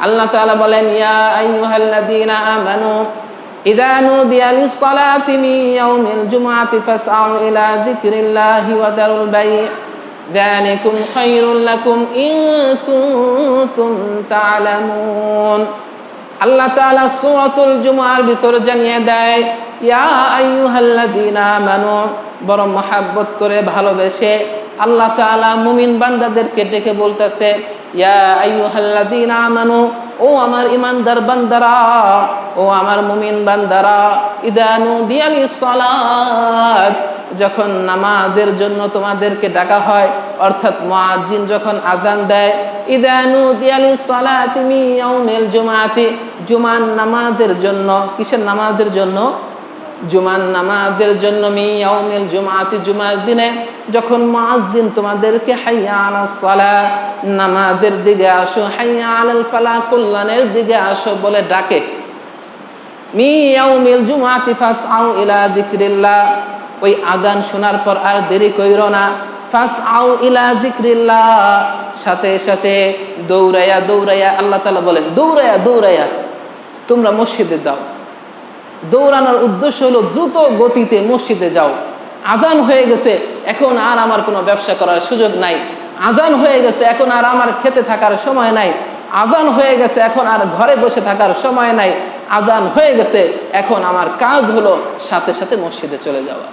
আল্লাহ তাআলা বলেন, ইয়া আইয়ুহাল্লাযীনা আমানু ইযা নুদিয়া লিস-সালাতি মিন ইয়াউমিল জুমআতি ফাসআউ ইলা যিকরিল্লাহি ওয়া দারুল বাই' যালিকুম খায়রুল লাকুম ইন কুনতুম তা'লামুন। আল্লাহ তাআলা সূরাতুল জুমআর ভিতরে জানিয়ে দেয়, ইয়া আইয়ুহাল্লাযীনা আমানু, বড় মহব্বত করে ভালোবেসে আল্লাহ তাআলা মুমিন বান্দাদেরকে ডেকে বলতেছে, ইয়া আইয়ুহাল্লাযীনা আমানু, ও আমার ঈমানদার বান্দারা, ও আমার মুমিন বান্দারা, ইযা নুদিয়া লিস-সালাত, যখন নামাজের জন্য তোমাদেরকে ডাকা হয়, অর্থাৎ মুয়াজ্জিন যখন আযান দেয়, ইযা নুদিয়া লিস-সালাতি মিন ইয়াউমিল জুমআতি, জুমার নামাজের জন্য, কিসের নামাজের জন্য? জুমার নামাজের জন্য, মিন ইয়াউমিল জুমআতি, জুমার দিনে যখন মুয়াজ্জিন তোমাদেরকে হাইয়া আলাস সালাহ, নামাজের দিকে আসো, হাইয়া আলাল ফালাহ, কল্যাণের দিকে আসো বলে ডাকে, মিন ইয়াউমিল জুমআতি ফাসআউ ইলা যিকরিল্লাহ, ওই আযান শোনার পর আর দেরি কইরো না, ফাসআউ ইলা যিকরিল্লাহ, সাথে সাথে দৌড়াইয়া দৌড়াইয়া, আল্লাহ তাআলা বলেন দৌড়াইয়া দৌড়াইয়া তোমরা মসজিদে যাও। দৌড়ানোর উদ্দেশ্য হলো দ্রুত গতিতে মসজিদে যাও। আযান হয়ে গেছে, এখন আর আমার কোনো ব্যবসা করার সুযোগ নাই। আযান হয়ে গেছে, এখন আর আমার খেতে থাকার সময় নাই। আযান হয়ে গেছে, এখন আর ঘরে বসে থাকার সময় নাই। আযান হয়ে গেছে, এখন আমার কাজ হলো সাথে সাথে মসজিদে চলে যাওয়া।